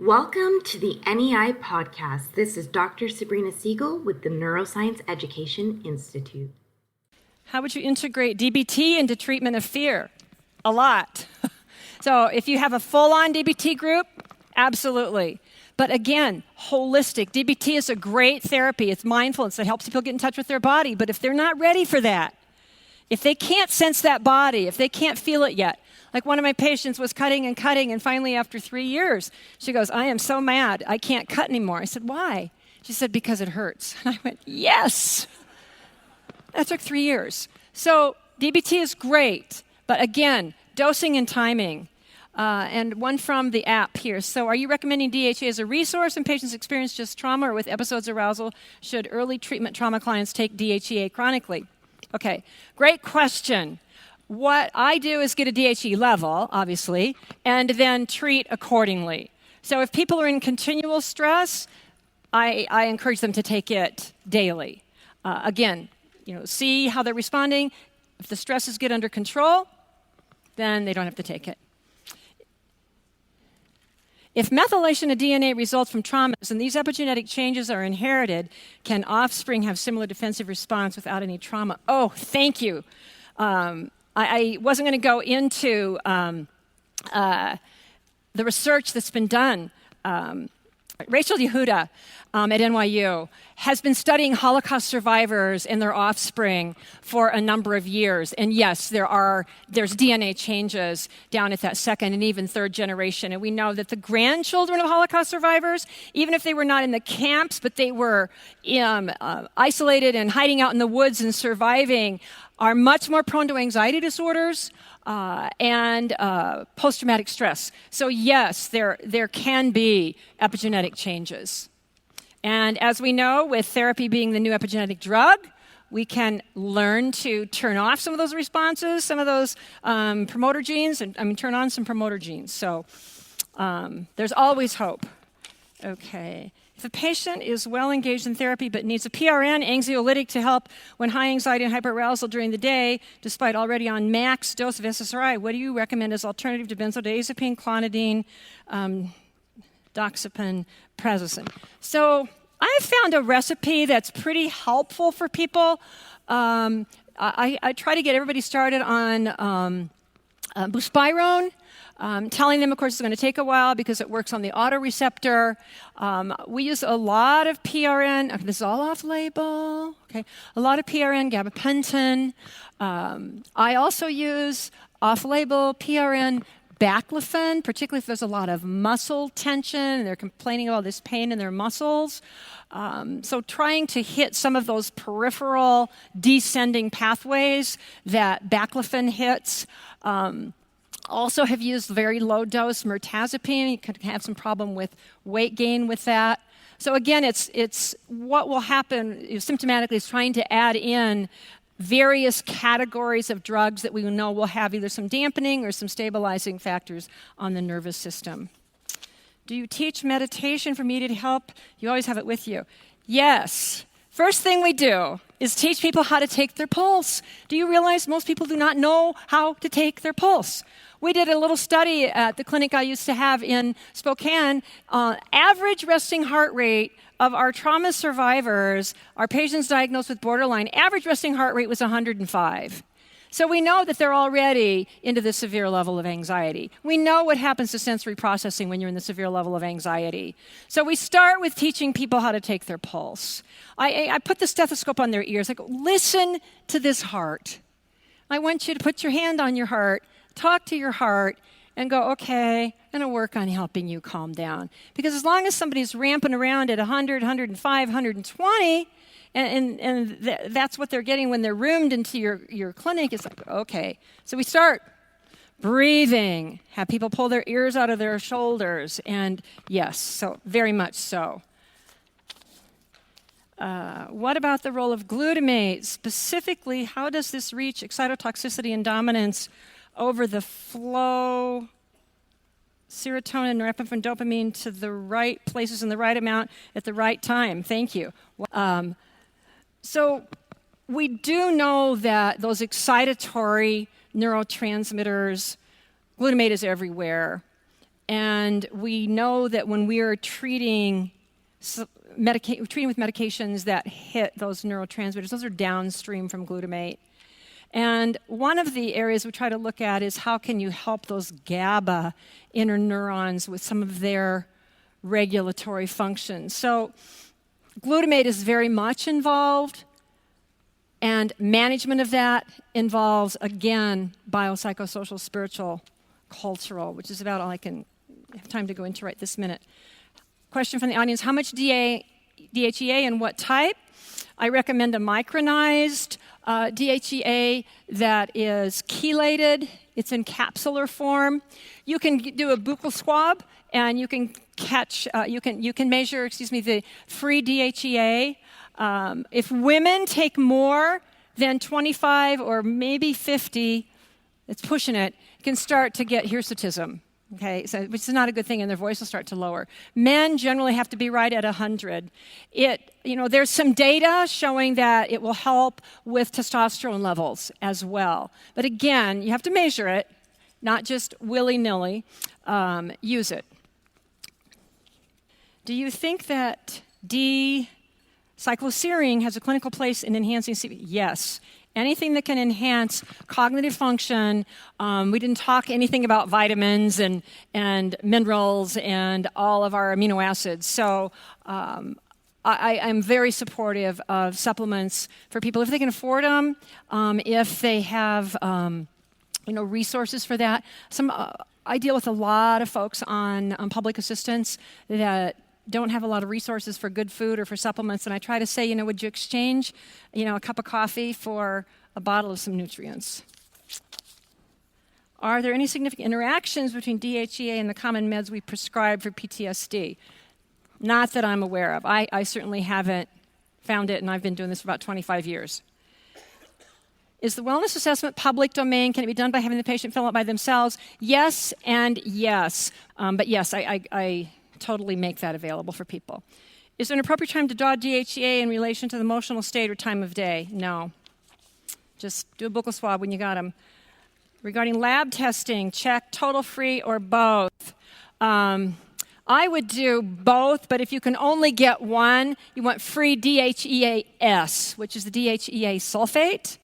Welcome to the NEI podcast. This is Dr. Sabrina Siegel with the Neuroscience Education Institute. How would you integrate DBT into treatment of fear? A lot. So if you have a full-on DBT group, absolutely. But again, holistic. DBT is a great therapy. It's mindfulness. It helps people get in touch with their body. But if they're not ready for that, if they can't sense that body, if they can't feel it yet, like one of my patients was cutting, and finally after 3 years, she goes, I am so mad, I can't cut anymore. I said, why? She said, because it hurts. And I went, yes! That took 3 years. So DBT is great, but again, dosing and timing. And one from the app here. So are you recommending DHA as a resource when patients experience just trauma or with episodes of arousal? Should early treatment trauma clients take DHEA chronically? Okay, great question. What I do is get a DHE level, obviously, and then treat accordingly. So if people are in continual stress, I encourage them to take it daily. Again, see how they're responding. If the stresses get under control, then they don't have to take it. If methylation of DNA results from traumas and these epigenetic changes are inherited, can offspring have similar defensive response without any trauma? Oh, thank you. I wasn't going to go into the research that's been done. Rachel Yehuda at NYU has been studying Holocaust survivors and their offspring for a number of years. And yes, there's DNA changes down at that second and even third generation. And we know that the grandchildren of Holocaust survivors, even if they were not in the camps, but they were isolated and hiding out in the woods and surviving, are much more prone to anxiety disorders and post-traumatic stress. So yes, there can be epigenetic changes. And as we know, with therapy being the new epigenetic drug, we can learn to turn off some of those responses, some of those promoter genes, turn on some promoter genes. So there's always hope. Okay. If a patient is well engaged in therapy but needs a PRN anxiolytic to help when high anxiety and hyperarousal during the day, despite already on max dose of SSRI, what do you recommend as alternative to benzodiazepine, clonidine, doxepin, prazosin? So I have found a recipe that's pretty helpful for people. I try to get everybody started on buspirone. Telling them, of course, it's going to take a while because it works on the autoreceptor. We use a lot of PRN. Okay, this is all off-label. Okay, a lot of PRN, gabapentin. I also use off-label PRN baclofen, particularly if there's a lot of muscle tension and they're complaining about this pain in their muscles. So trying to hit some of those peripheral descending pathways that baclofen hits. Also have used very low dose mirtazapine. You could have some problem with weight gain with that. So again, it's what will happen symptomatically is trying to add in various categories of drugs that we know will have either some dampening or some stabilizing factors on the nervous system. Do you teach meditation for immediate help? You always have it with you. Yes. First thing we do is teach people how to take their pulse. Do you realize most people do not know how to take their pulse? We did a little study at the clinic I used to have in Spokane. Average resting heart rate of our trauma survivors, our patients diagnosed with borderline, average resting heart rate was 105. So we know that they're already into the severe level of anxiety. We know what happens to sensory processing when you're in the severe level of anxiety. So we start with teaching people how to take their pulse. I put the stethoscope on their ears. I go, listen to this heart. I want you to put your hand on your heart, talk to your heart, and go, okay, I'm going to work on helping you calm down. Because as long as somebody's ramping around at 100, 105, 120, and that's what they're getting when they're roomed into your clinic, it's like, okay. So we start breathing, have people pull their ears out of their shoulders, and yes, so very much so. What about the role of glutamate? Specifically, how does this reach excitotoxicity and dominance over the flow, serotonin, norepinephrine, dopamine to the right places in the right amount at the right time? Thank you. So we do know that those excitatory neurotransmitters, glutamate is everywhere. And we know that when we are treating with medications that hit those neurotransmitters, those are downstream from glutamate. And one of the areas we try to look at is how can you help those GABA interneurons with some of their regulatory functions. So glutamate is very much involved, and management of that involves, again, biopsychosocial, spiritual, cultural, which is about all I can have time to go into right this minute. Question from the audience, how much DHEA and what type? I recommend a micronized DHEA that is chelated. It's in capsular form. You can do a buccal swab, and you can measure, the free DHEA. If women take more than 25 or maybe 50, it's pushing it, you can start to get hirsutism. Okay, so, which is not a good thing, and their voice will start to lower. Men generally have to be right at 100. There's some data showing that it will help with testosterone levels as well. But again, you have to measure it, not just willy-nilly use it. Do you think that D-cycloserine has a clinical place in enhancing CBT? Yes. Anything that can enhance cognitive function. We didn't talk anything about vitamins and minerals and all of our amino acids. So I'm very supportive of supplements for people if they can afford them, if they have resources for that. I deal with a lot of folks on public assistance that don't have a lot of resources for good food or for supplements, and I try to say, would you exchange, a cup of coffee for a bottle of some nutrients? Are there any significant interactions between DHEA and the common meds we prescribe for PTSD? Not that I'm aware of. I certainly haven't found it, and I've been doing this for about 25 years. Is the wellness assessment public domain? Can it be done by having the patient fill it by themselves? Yes and yes. But yes, I totally make that available for people. Is there an appropriate time to draw DHEA in relation to the emotional state or time of day? No. Just do a buccal swab when you got them. Regarding lab testing, check total free or both. I would do both, but if you can only get one, you want free DHEAS, which is the DHEA sulfate.